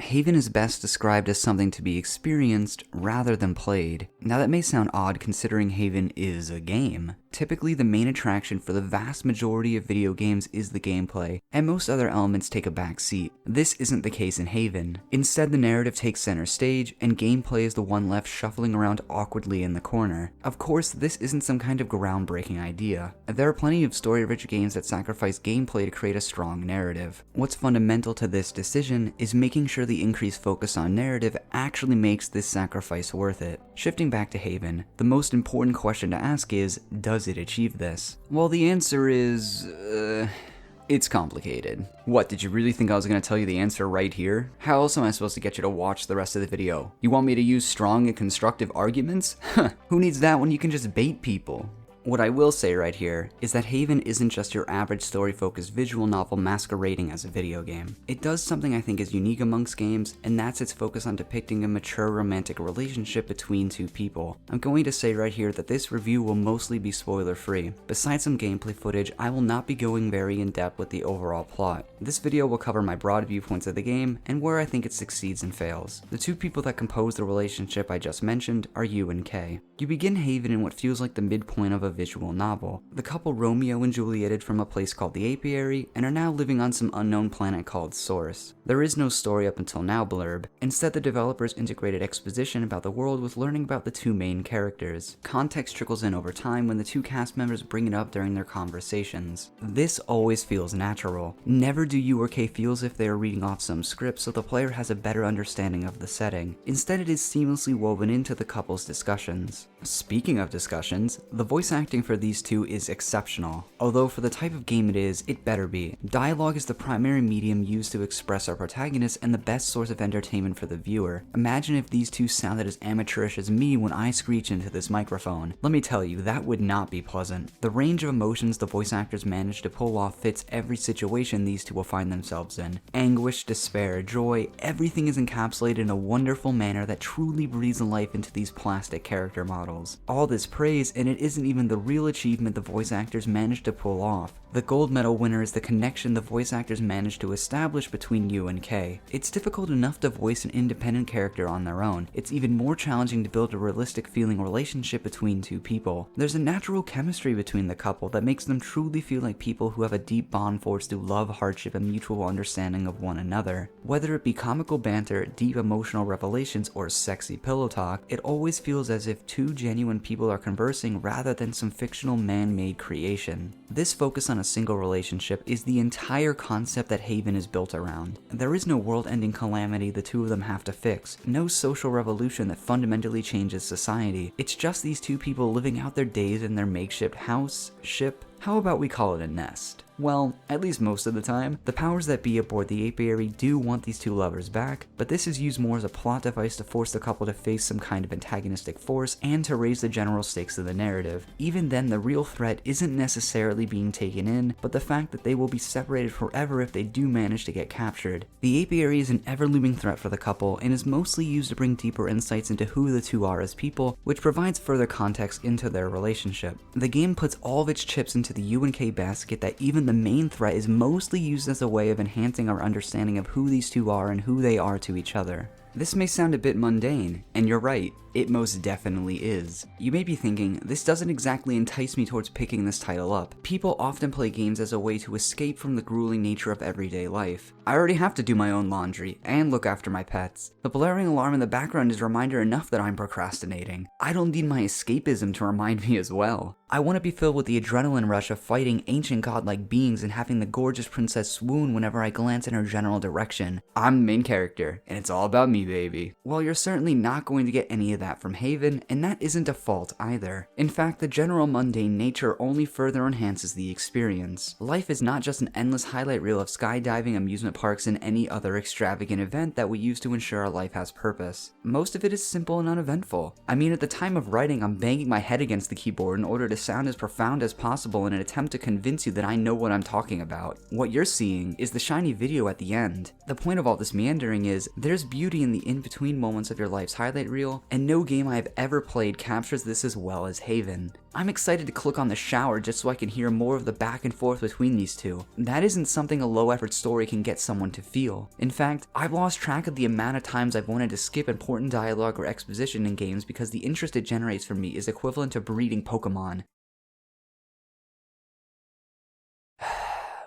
Haven is best described as something to be experienced rather than played. Now that may sound odd considering Haven is a game. Typically, the main attraction for the vast majority of video games is the gameplay, and most other elements take a back seat. This isn't the case in Haven. Instead, the narrative takes center stage, and gameplay is the one left shuffling around awkwardly in the corner. Of course, this isn't some kind of groundbreaking idea. There are plenty of story-rich games that sacrifice gameplay to create a strong narrative. What's fundamental to this decision is making sure the increased focus on narrative actually makes this sacrifice worth it. Shifting back to Haven, the most important question to ask is, does it achieve this? Well, the answer is, it's complicated. What, did you really think I was going to tell you the answer right here? How else am I supposed to get you to watch the rest of the video? You want me to use strong and constructive arguments? Who needs that when you can just bait people? What I will say right here is that Haven isn't just your average story-focused visual novel masquerading as a video game. It does something I think is unique amongst games, and that's its focus on depicting a mature romantic relationship between two people. I'm going to say right here that this review will mostly be spoiler-free. Besides some gameplay footage, I will not be going very in-depth with the overall plot. This video will cover my broad viewpoints of the game, and where I think it succeeds and fails. The two people that compose the relationship I just mentioned are U and K. You begin Haven in what feels like the midpoint of a visual novel. The couple Romeo and Julieted from a place called the Apiary and are now living on some unknown planet called Source. There is no story up until now blurb. Instead, the developers integrated exposition about the world with learning about the two main characters. Context trickles in over time when the two cast members bring it up during their conversations. This always feels natural. Never do U or K feel as if they are reading off some script so the player has a better understanding of the setting. Instead, it is seamlessly woven into the couple's discussions. Speaking of discussions, the voice acting for these two is exceptional. Although for the type of game it is, it better be. Dialogue is the primary medium used to express our protagonists and the best source of entertainment for the viewer. Imagine if these two sounded as amateurish as me when I screech into this microphone. Let me tell you, that would not be pleasant. The range of emotions the voice actors manage to pull off fits every situation these two will find themselves in. Anguish, despair, joy, everything is encapsulated in a wonderful manner that truly breathes life into these plastic character models. All this praise, and it isn't even the real achievement the voice actors managed to pull off. The gold medal winner is the connection the voice actors managed to establish between U and K. It's difficult enough to voice an independent character on their own. It's even more challenging to build a realistic feeling relationship between two people. There's a natural chemistry between the couple that makes them truly feel like people who have a deep bond forged through love, hardship, and mutual understanding of one another. Whether it be comical banter, deep emotional revelations, or sexy pillow talk, it always feels as if two genuine people are conversing rather than some fictional man-made creation. This focus on a single relationship is the entire concept that Haven is built around. There is no world-ending calamity the two of them have to fix, no social revolution that fundamentally changes society. It's just these two people living out their days in their makeshift house, ship, how about we call it a nest? Well, at least most of the time, the powers that be aboard the Apiary do want these two lovers back, but this is used more as a plot device to force the couple to face some kind of antagonistic force and to raise the general stakes of the narrative. Even then, the real threat isn't necessarily being taken in, but the fact that they will be separated forever if they do manage to get captured. The Apiary is an ever-looming threat for the couple and is mostly used to bring deeper insights into who the two are as people, which provides further context into their relationship. The game puts all of its chips into the U and K basket that even the main threat is mostly used as a way of enhancing our understanding of who these two are and who they are to each other. This may sound a bit mundane, and you're right, it most definitely is. You may be thinking, this doesn't exactly entice me towards picking this title up. People often play games as a way to escape from the grueling nature of everyday life. I already have to do my own laundry, and look after my pets. The blaring alarm in the background is reminder enough that I'm procrastinating. I don't need my escapism to remind me as well. I want to be filled with the adrenaline rush of fighting ancient godlike beings and having the gorgeous princess swoon whenever I glance in her general direction. I'm the main character, and it's all about me, baby. Well, you're certainly not going to get any of that from Haven, and that isn't a fault either. In fact, the general mundane nature only further enhances the experience. Life is not just an endless highlight reel of skydiving, amusement parks, and any other extravagant event that we use to ensure our life has purpose. Most of it is simple and uneventful. I mean, at the time of writing, I'm banging my head against the keyboard in order to sound as profound as possible in an attempt to convince you that I know what I'm talking about. What you're seeing is the shiny video at the end. The point of all this meandering is, there's beauty in the in-between moments of your life's highlight reel, and no game I have ever played captures this as well as Haven. I'm excited to click on the shower just so I can hear more of the back and forth between these two. That isn't something a low-effort story can get someone to feel. In fact, I've lost track of the amount of times I've wanted to skip important dialogue or exposition in games because the interest it generates for me is equivalent to breeding Pokemon.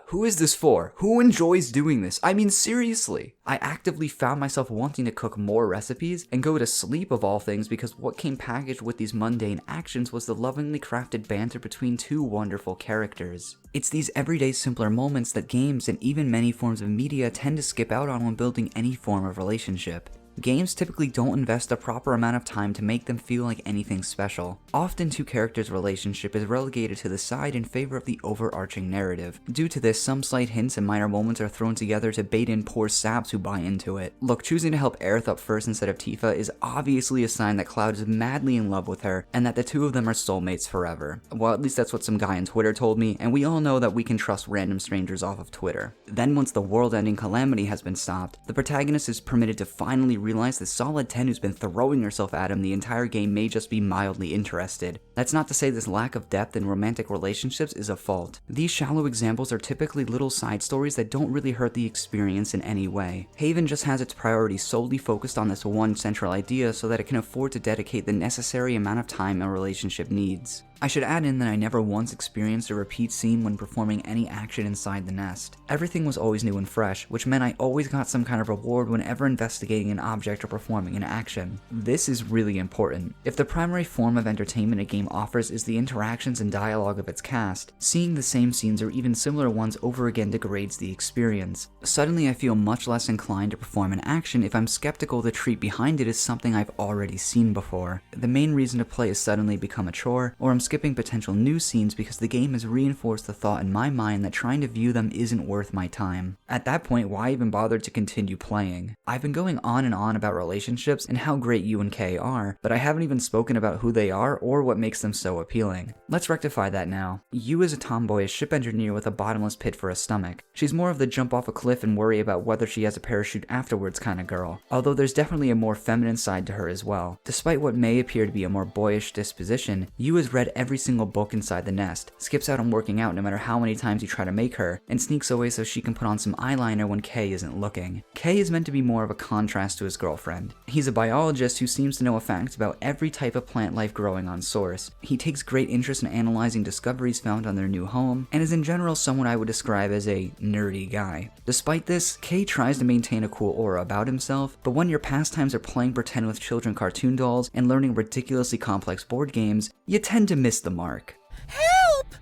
Who is this for? Who enjoys doing this? I mean, seriously. I actively found myself wanting to cook more recipes and go to sleep of all things because what came packaged with these mundane actions was the lovingly crafted banter between two wonderful characters. It's these everyday simpler moments that games and even many forms of media tend to skip out on when building any form of relationship. Games typically don't invest a proper amount of time to make them feel like anything special. Often two characters' relationship is relegated to the side in favor of the overarching narrative. Due to this, some slight hints and minor moments are thrown together to bait in poor saps who buy into it. Look, choosing to help Aerith up first instead of Tifa is obviously a sign that Cloud is madly in love with her, and that the two of them are soulmates forever. Well, at least that's what some guy on Twitter told me, and we all know that we can trust random strangers off of Twitter. Then once the world-ending calamity has been stopped, the protagonist is permitted to finally realize the solid 10 who's been throwing herself at him the entire game may just be mildly interested. That's not to say this lack of depth in romantic relationships is a fault. These shallow examples are typically little side stories that don't really hurt the experience in any way. Haven just has its priorities solely focused on this one central idea so that it can afford to dedicate the necessary amount of time a relationship needs. I should add in that I never once experienced a repeat scene when performing any action inside the nest. Everything was always new and fresh, which meant I always got some kind of reward whenever investigating an object or performing an action. This is really important. If the primary form of entertainment a game offers is the interactions and dialogue of its cast, seeing the same scenes or even similar ones over again degrades the experience. Suddenly I feel much less inclined to perform an action if I'm skeptical the treat behind it is something I've already seen before. The main reason to play has suddenly become a chore, or I'm skipping potential new scenes because the game has reinforced the thought in my mind that trying to view them isn't worth my time. At that point, why even bother to continue playing? I've been going on and on about relationships and how great U and K are, but I haven't even spoken about who they are or what makes them so appealing. Let's rectify that now. U is a tomboyish ship engineer with a bottomless pit for a stomach. She's more of the jump off a cliff and worry about whether she has a parachute afterwards kind of girl, although there's definitely a more feminine side to her as well. Despite what may appear to be a more boyish disposition, U has read every single book inside the nest, skips out on working out no matter how many times you try to make her, and sneaks away so she can put on some eyeliner when Kay isn't looking. Kay is meant to be more of a contrast to his girlfriend. He's a biologist who seems to know facts about every type of plant life growing on Source. He takes great interest in analyzing discoveries found on their new home, and is in general someone I would describe as a nerdy guy. Despite this, Kay tries to maintain a cool aura about himself, but when your pastimes are playing pretend with children cartoon dolls and learning ridiculously complex board games, you tend to miss the mark. Help!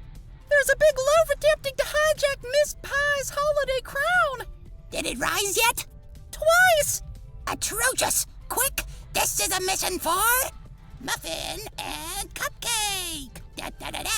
There's a big loaf attempting to hijack Miss Pie's holiday crown! Did it rise yet? Twice! Atrocious! Quick! This is a mission for Muffin and Cupcake! Da-da-da-da!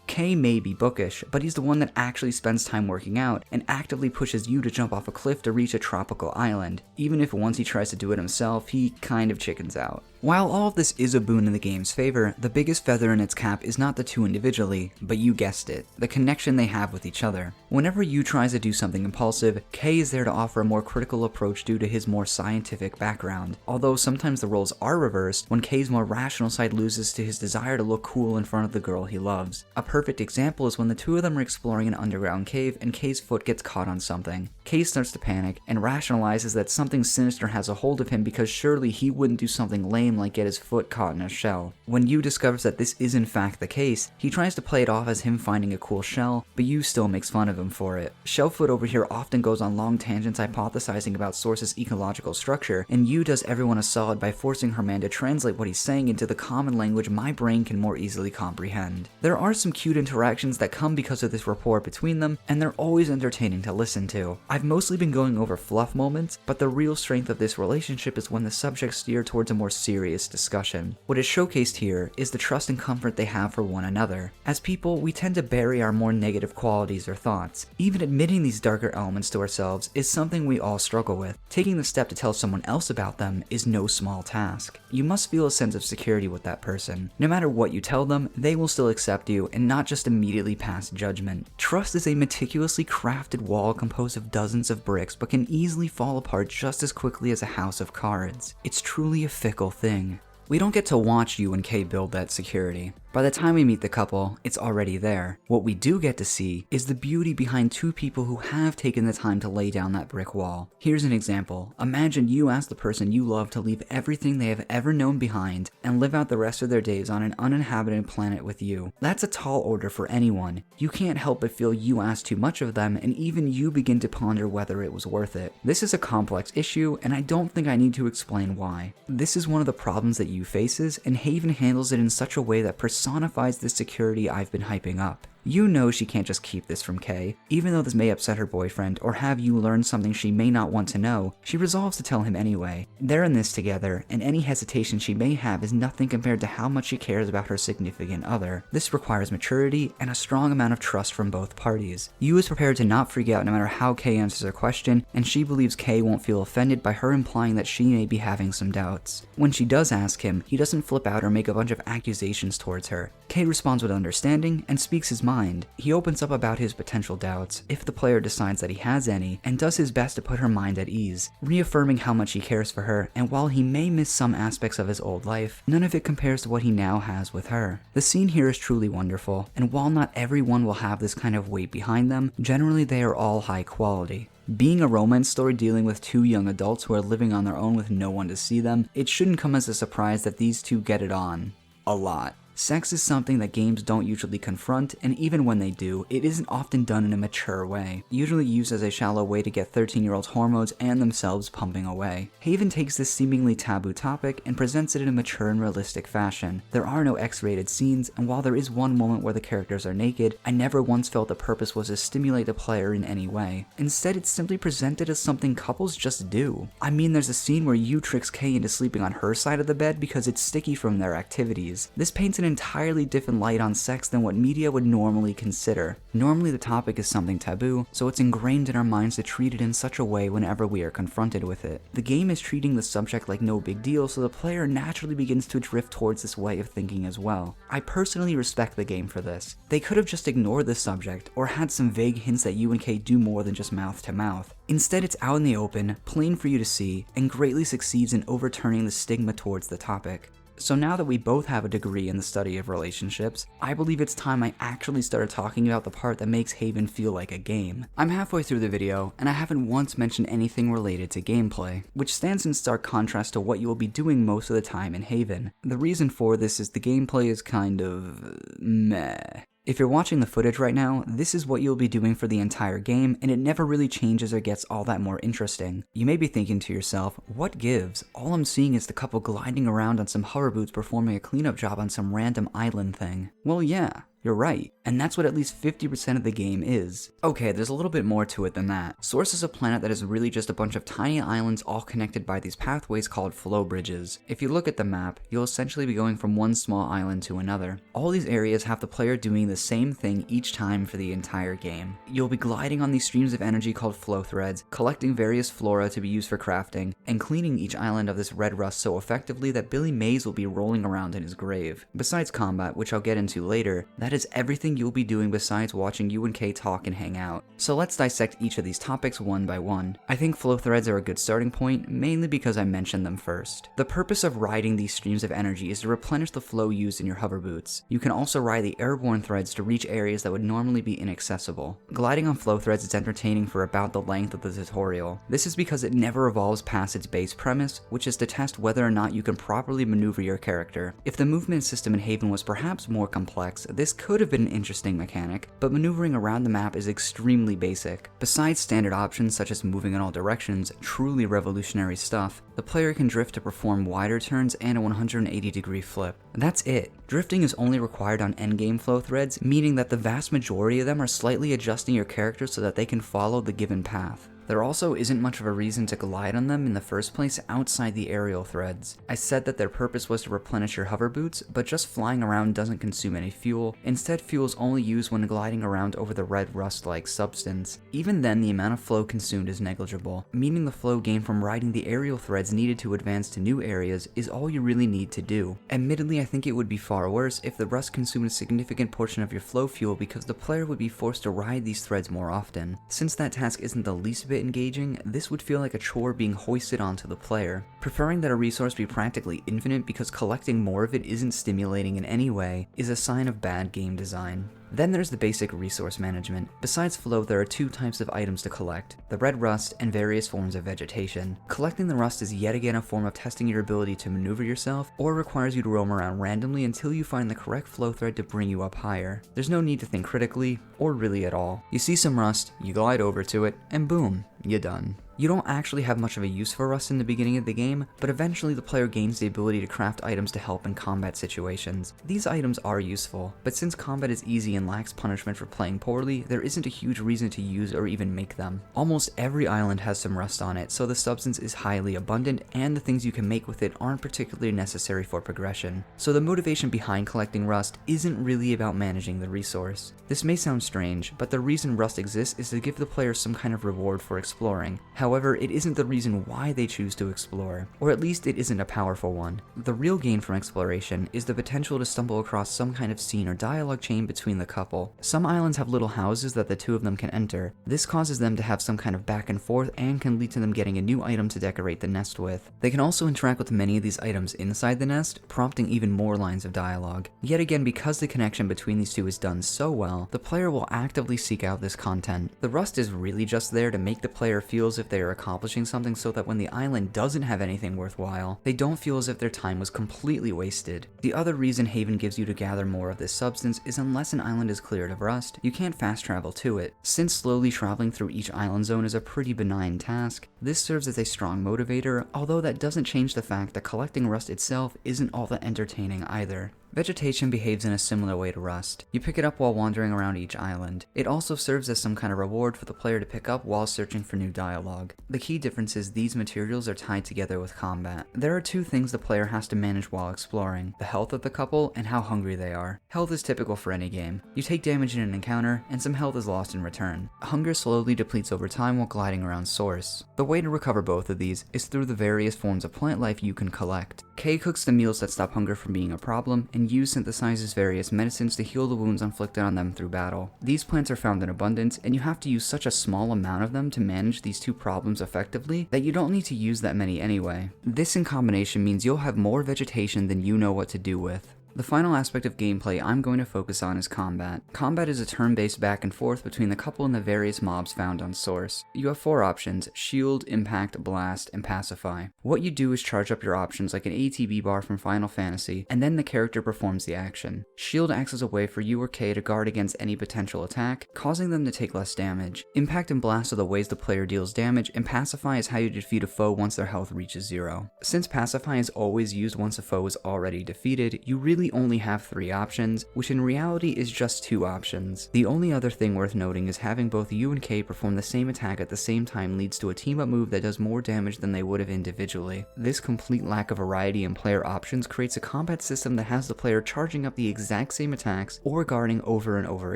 Kay may be bookish, but he's the one that actually spends time working out and actively pushes you to jump off a cliff to reach a tropical island, even if once he tries to do it himself, he kind of chickens out. While all of this is a boon in the game's favor, the biggest feather in its cap is not the two individually, but you guessed it, the connection they have with each other. Whenever you tries to do something impulsive, Kay is there to offer a more critical approach due to his more scientific background, although sometimes the roles are reversed when Kay's more rational side loses to his desire to look cool in front of the girl he loves. A perfect example is when the two of them are exploring an underground cave and Kay's foot gets caught on something. Kay starts to panic and rationalizes that something sinister has a hold of him because surely he wouldn't do something lame like get his foot caught in a shell. When Yu discovers that this is in fact the case, he tries to play it off as him finding a cool shell, but Yu still makes fun of him for it. Shellfoot over here often goes on long tangents hypothesizing about Source's ecological structure, and Yu does everyone a solid by forcing her man to translate what he's saying into the common language my brain can more easily comprehend. There are some cute interactions that come because of this rapport between them, and they're always entertaining to listen to. I've mostly been going over fluff moments, but the real strength of this relationship is when the subjects steer towards a more serious discussion. What is showcased here is the trust and comfort they have for one another. As people, we tend to bury our more negative qualities or thoughts. Even admitting these darker elements to ourselves is something we all struggle with. Taking the step to tell someone else about them is no small task. You must feel a sense of security with that person. No matter what you tell them, they will still accept you and not not just immediately pass judgment. Trust is a meticulously crafted wall composed of dozens of bricks but can easily fall apart just as quickly as a house of cards. It's truly a fickle thing. We don't get to watch you and Kay build that security. By the time we meet the couple, it's already there. What we do get to see is the beauty behind two people who have taken the time to lay down that brick wall. Here's an example. Imagine you ask the person you love to leave everything they have ever known behind and live out the rest of their days on an uninhabited planet with you. That's a tall order for anyone. You can't help but feel you ask too much of them, and even you begin to ponder whether it was worth it. This is a complex issue, and I don't think I need to explain why. This is one of the problems that you faces, and Haven handles it in such a way that personifies the security I've been hyping up. You know she can't just keep this from Kay. Even though this may upset her boyfriend or have you learn something she may not want to know, she resolves to tell him anyway. They're in this together, and any hesitation she may have is nothing compared to how much she cares about her significant other. This requires maturity and a strong amount of trust from both parties. You is prepared to not freak out no matter how Kay answers her question, and she believes Kay won't feel offended by her implying that she may be having some doubts. When she does ask him, he doesn't flip out or make a bunch of accusations towards her. Kay responds with understanding and speaks his mind. He opens up about his potential doubts, if the player decides that he has any, and does his best to put her mind at ease, reaffirming how much he cares for her, and while he may miss some aspects of his old life, none of it compares to what he now has with her. The scene here is truly wonderful, and while not everyone will have this kind of weight behind them, generally they are all high quality. Being a romance story dealing with two young adults who are living on their own with no one to see them, it shouldn't come as a surprise that these two get it on. A lot. Sex is something that games don't usually confront, and even when they do, it isn't often done in a mature way, usually used as a shallow way to get 13-year-olds' hormones and themselves pumping away. Haven takes this seemingly taboo topic and presents it in a mature and realistic fashion. There are no X-rated scenes, and while there is one moment where the characters are naked, I never once felt the purpose was to stimulate the player in any way. Instead, it's simply presented as something couples just do. I mean, there's a scene where Yu tricks Kay into sleeping on her side of the bed because it's sticky from their activities. This paints an entirely different light on sex than what media would normally consider. Normally the topic is something taboo, so it's ingrained in our minds to treat it in such a way whenever we are confronted with it. The game is treating the subject like no big deal, so the player naturally begins to drift towards this way of thinking as well. I personally respect the game for this. They could have just ignored the subject, or had some vague hints that you and Kay do more than just mouth to mouth. Instead, it's out in the open, plain for you to see, and greatly succeeds in overturning the stigma towards the topic. So now that we both have a degree in the study of relationships, I believe it's time I actually started talking about the part that makes Haven feel like a game. I'm halfway through the video, and I haven't once mentioned anything related to gameplay, which stands in stark contrast to what you will be doing most of the time in Haven. The reason for this is the gameplay is kind of meh. If you're watching the footage right now, this is what you'll be doing for the entire game, and it never really changes or gets all that more interesting. You may be thinking to yourself, what gives? All I'm seeing is the couple gliding around on some hover boots performing a cleanup job on some random island thing. Well, yeah. You're right, and that's what at least 50% of the game is. Okay, there's a little bit more to it than that. Source is a planet that is really just a bunch of tiny islands all connected by these pathways called flow bridges. If you look at the map, you'll essentially be going from one small island to another. All these areas have the player doing the same thing each time for the entire game. You'll be gliding on these streams of energy called flow threads, collecting various flora to be used for crafting, and cleaning each island of this red rust so effectively that Billy Mays will be rolling around in his grave. Besides combat, which I'll get into later, that is everything you'll be doing besides watching you and Kay talk and hang out. So let's dissect each of these topics one by one. I think flow threads are a good starting point, mainly because I mentioned them first. The purpose of riding these streams of energy is to replenish the flow used in your hover boots. You can also ride the airborne threads to reach areas that would normally be inaccessible. Gliding on flow threads is entertaining for about the length of the tutorial. This is because it never evolves past its base premise, which is to test whether or not you can properly maneuver your character. If the movement system in Haven was perhaps more complex, this could have been an interesting mechanic, but maneuvering around the map is extremely basic. Besides standard options such as moving in all directions, truly revolutionary stuff, the player can drift to perform wider turns and a 180-degree flip. That's it. Drifting is only required on endgame flow threads, meaning that the vast majority of them are slightly adjusting your character so that they can follow the given path. There also isn't much of a reason to glide on them in the first place outside the aerial threads. I said that their purpose was to replenish your hover boots, but just flying around doesn't consume any fuel. Instead, fuel is only used when gliding around over the red rust-like substance. Even then, the amount of flow consumed is negligible, meaning the flow gained from riding the aerial threads needed to advance to new areas is all you really need to do. Admittedly, I think it would be far worse if the rust consumed a significant portion of your flow fuel because the player would be forced to ride these threads more often. Since that task isn't the least bit engaging, this would feel like a chore being hoisted onto the player. Preferring that a resource be practically infinite because collecting more of it isn't stimulating in any way is a sign of bad game design. Then there's the basic resource management. Besides flow, there are two types of items to collect, the red rust and various forms of vegetation. Collecting the rust is yet again a form of testing your ability to maneuver yourself, or requires you to roam around randomly until you find the correct flow thread to bring you up higher. There's no need to think critically, or really at all. You see some rust, you glide over to it, and boom, you're done. You don't actually have much of a use for rust in the beginning of the game, but eventually the player gains the ability to craft items to help in combat situations. These items are useful, but since combat is easy and lacks punishment for playing poorly, there isn't a huge reason to use or even make them. Almost every island has some rust on it, so the substance is highly abundant, and the things you can make with it aren't particularly necessary for progression. So the motivation behind collecting rust isn't really about managing the resource. This may sound strange, but the reason rust exists is to give the player some kind of reward for exploring. However, it isn't the reason why they choose to explore, or at least it isn't a powerful one. The real gain from exploration is the potential to stumble across some kind of scene or dialogue chain between the couple. Some islands have little houses that the two of them can enter. This causes them to have some kind of back and forth and can lead to them getting a new item to decorate the nest with. They can also interact with many of these items inside the nest, prompting even more lines of dialogue. Yet again, because the connection between these two is done so well, the player will actively seek out this content. The rust is really just there to make the player feel as if they are accomplishing something so that when the island doesn't have anything worthwhile, they don't feel as if their time was completely wasted. The other reason Haven gives you to gather more of this substance is unless an island is cleared of rust, you can't fast travel to it. Since slowly traveling through each island zone is a pretty benign task, this serves as a strong motivator, although that doesn't change the fact that collecting rust itself isn't all that entertaining either. Vegetation behaves in a similar way to rust. You pick it up while wandering around each island. It also serves as some kind of reward for the player to pick up while searching for new dialogue. The key difference is these materials are tied together with combat. There are two things the player has to manage while exploring: the health of the couple and how hungry they are. Health is typical for any game. You take damage in an encounter, and some health is lost in return. Hunger slowly depletes over time while gliding around source. The way to recover both of these is through the various forms of plant life you can collect. Kay cooks the meals that stop hunger from being a problem, and Yu synthesizes various medicines to heal the wounds inflicted on them through battle. These plants are found in abundance, and you have to use such a small amount of them to manage these two problems effectively that you don't need to use that many anyway. This in combination means you'll have more vegetation than you know what to do with. The final aspect of gameplay I'm going to focus on is combat. Combat is a turn-based back and forth between the couple and the various mobs found on Source. You have 4 options: Shield, Impact, Blast, and Pacify. What you do is charge up your options like an ATB bar from Final Fantasy, and then the character performs the action. Shield acts as a way for you or Kay to guard against any potential attack, causing them to take less damage. Impact and Blast are the ways the player deals damage, and Pacify is how you defeat a foe once their health reaches 0. Since Pacify is always used once a foe is already defeated, you really only have 3 options, which in reality is just 2 options. The only other thing worth noting is having both you and Kay perform the same attack at the same time leads to a team-up move that does more damage than they would have individually. This complete lack of variety in player options creates a combat system that has the player charging up the exact same attacks or guarding over and over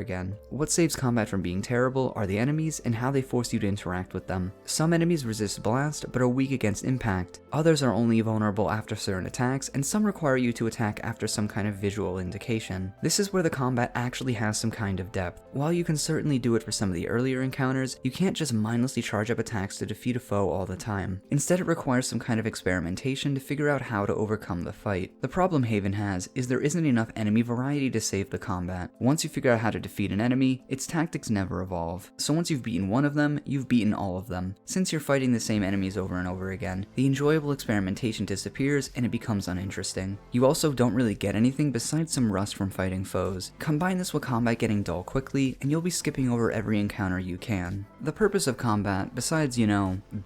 again. What saves combat from being terrible are the enemies and how they force you to interact with them. Some enemies resist Blast but are weak against Impact, others are only vulnerable after certain attacks, and some require you to attack after some kind of visual indication. This is where the combat actually has some kind of depth. While you can certainly do it for some of the earlier encounters, you can't just mindlessly charge up attacks to defeat a foe all the time. Instead, it requires some kind of experimentation to figure out how to overcome the fight. The problem Haven has is there isn't enough enemy variety to save the combat. Once you figure out how to defeat an enemy, its tactics never evolve. So once you've beaten one of them, you've beaten all of them. Since you're fighting the same enemies over and over again, the enjoyable experimentation disappears and it becomes uninteresting. You also don't really get anything besides some rust from fighting foes. Combine this with combat getting dull quickly, and you'll be skipping over every encounter you can. The purpose of combat, besides,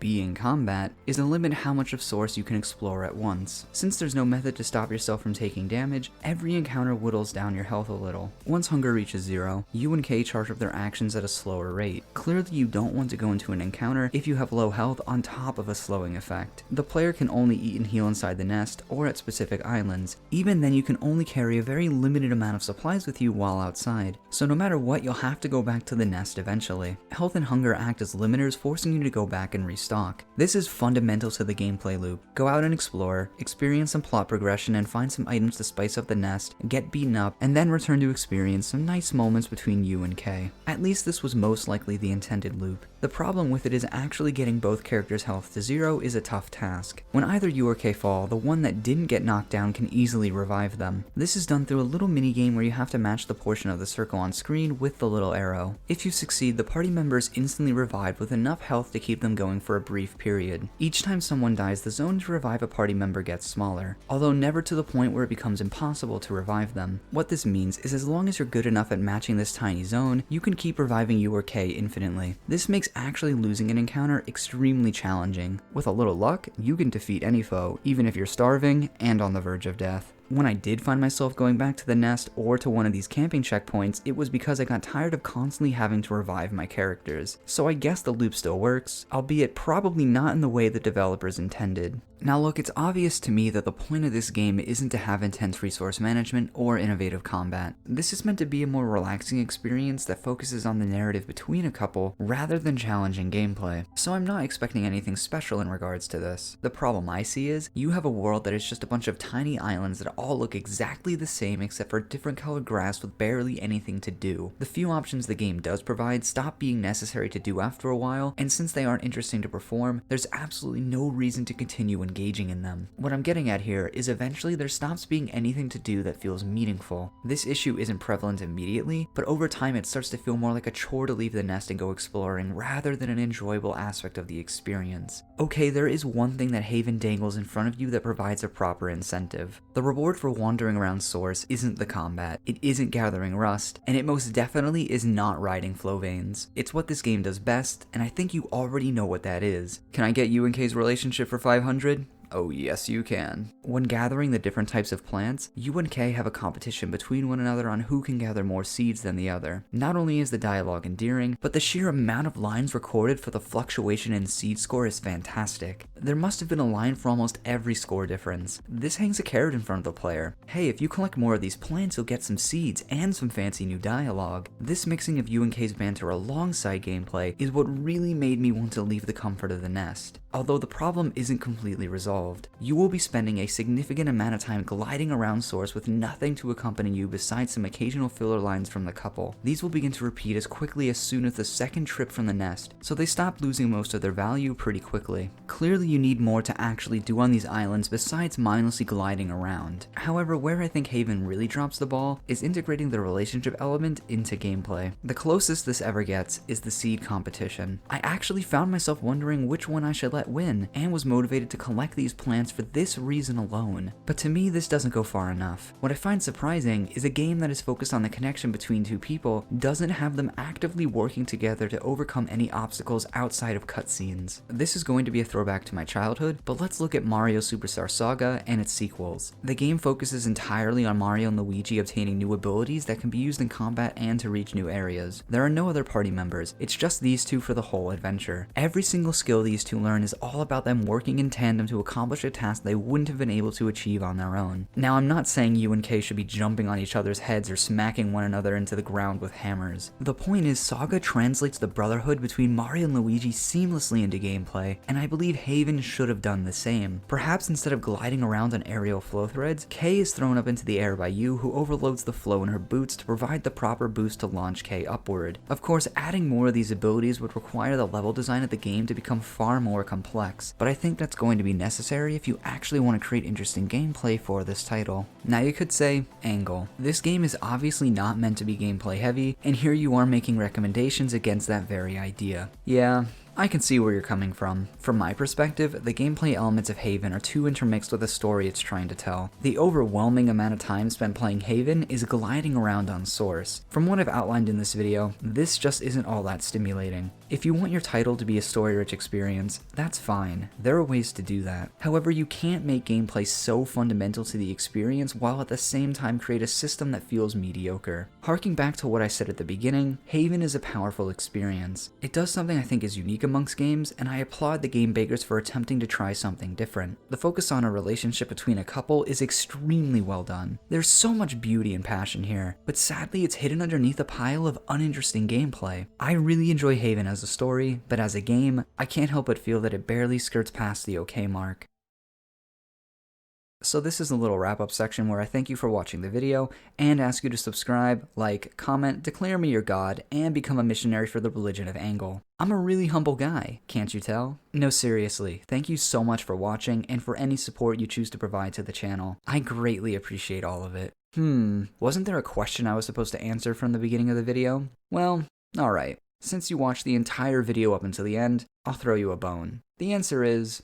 being combat, is to limit how much of Source you can explore at once. Since there's no method to stop yourself from taking damage, every encounter whittles down your health a little. Once hunger reaches 0, U and K charge up their actions at a slower rate. Clearly you don't want to go into an encounter if you have low health on top of a slowing effect. The player can only eat and heal inside the nest or at specific islands. Even then you can only carry a very limited amount of supplies with you while outside, so no matter what you'll have to go back to the nest eventually. Health and hunger act as limiters, forcing you to go back and restock. This is fundamental to the gameplay loop. Go out and explore, experience some plot progression and find some items to spice up the nest, get beaten up, and then return to experience some nice moments between U and K. At least this was most likely the intended loop. The problem with it is actually getting both characters' health to 0 is a tough task. When either U or K fall, the one that didn't get knocked down can easily revive them. This is done through a little minigame where you have to match the portion of the circle on screen with the little arrow. If you succeed, the party member is instantly revived with enough health to keep them going for a brief period. Each time someone dies, the zone to revive a party member gets smaller, although never to the point where it becomes impossible to revive them. What this means is as long as you're good enough at matching this tiny zone, you can keep reviving U or K infinitely. This makes actually losing an encounter extremely challenging. With a little luck, you can defeat any foe, even if you're starving and on the verge of death. When I did find myself going back to the nest or to one of these camping checkpoints, it was because I got tired of constantly having to revive my characters. So I guess the loop still works, albeit probably not in the way the developers intended. Now look, it's obvious to me that the point of this game isn't to have intense resource management or innovative combat. This is meant to be a more relaxing experience that focuses on the narrative between a couple rather than challenging gameplay. So I'm not expecting anything special in regards to this. The problem I see is, you have a world that is just a bunch of tiny islands that all look exactly the same except for different colored grass with barely anything to do. The few options the game does provide stop being necessary to do after a while, and since they aren't interesting to perform, there's absolutely no reason to continue engaging in them. What I'm getting at here is eventually there stops being anything to do that feels meaningful. This issue isn't prevalent immediately, but over time it starts to feel more like a chore to leave the nest and go exploring rather than an enjoyable aspect of the experience. Okay, there is one thing that Haven dangles in front of you that provides a proper incentive. The reward for wandering around Source isn't the combat, it isn't gathering rust, and it most definitely is not riding flow veins. It's what this game does best, and I think you already know what that is. Can I get you and K's relationship for 500? Oh yes, you can. When gathering the different types of plants, U and K have a competition between one another on who can gather more seeds than the other. Not only is the dialogue endearing, but the sheer amount of lines recorded for the fluctuation in seed score is fantastic. There must have been a line for almost every score difference. This hangs a carrot in front of the player. Hey, if you collect more of these plants, you'll get some seeds and some fancy new dialogue. This mixing of U and K's banter alongside gameplay is what really made me want to leave the comfort of the nest. Although the problem isn't completely resolved, you will be spending a significant amount of time gliding around Source with nothing to accompany you besides some occasional filler lines from the couple. These will begin to repeat as quickly as soon as the second trip from the nest, so they stop losing most of their value pretty quickly. Clearly you need more to actually do on these islands besides mindlessly gliding around. However, where I think Haven really drops the ball is integrating the relationship element into gameplay. The closest this ever gets is the seed competition. I actually found myself wondering which one I should let win, and was motivated to collect these plants for this reason alone. But to me, this doesn't go far enough. What I find surprising is a game that is focused on the connection between two people doesn't have them actively working together to overcome any obstacles outside of cutscenes. This is going to be a throwback to my childhood, but let's look at Mario Superstar Saga and its sequels. The game focuses entirely on Mario and Luigi obtaining new abilities that can be used in combat and to reach new areas. There are no other party members, it's just these two for the whole adventure. Every single skill these two learn is all about them working in tandem to accomplish a task they wouldn't have been able to achieve on their own. Now, I'm not saying U and K should be jumping on each other's heads or smacking one another into the ground with hammers. The point is, Saga translates the brotherhood between Mario and Luigi seamlessly into gameplay, and I believe Haven should have done the same. Perhaps instead of gliding around on aerial flow threads, K is thrown up into the air by U, who overloads the flow in her boots to provide the proper boost to launch K upward. Of course, adding more of these abilities would require the level design of the game to become far more complex, but I think that's going to be necessary if you actually want to create interesting gameplay for this title. Now you could say, angle. This game is obviously not meant to be gameplay heavy, and here you are making recommendations against that very idea. Yeah, I can see where you're coming from. From my perspective, the gameplay elements of Haven are too intermixed with the story it's trying to tell. The overwhelming amount of time spent playing Haven is gliding around on Source. From what I've outlined in this video, this just isn't all that stimulating. If you want your title to be a story-rich experience, that's fine. There are ways to do that. However, you can't make gameplay so fundamental to the experience while at the same time create a system that feels mediocre. Harking back to what I said at the beginning, Haven is a powerful experience. It does something I think is unique amongst games, and I applaud the game makers for attempting to try something different. The focus on a relationship between a couple is extremely well done. There's so much beauty and passion here, but sadly it's hidden underneath a pile of uninteresting gameplay. I really enjoy Haven as a story, but as a game, I can't help but feel that it barely skirts past the okay mark. So this is a little wrap-up section where I thank you for watching the video, and ask you to subscribe, like, comment, declare me your god, and become a missionary for the religion of Angle. I'm a really humble guy, can't you tell? No, seriously, thank you so much for watching, and for any support you choose to provide to the channel. I greatly appreciate all of it. Wasn't there a question I was supposed to answer from the beginning of the video? Well, alright. Since you watched the entire video up until the end, I'll throw you a bone. The answer is,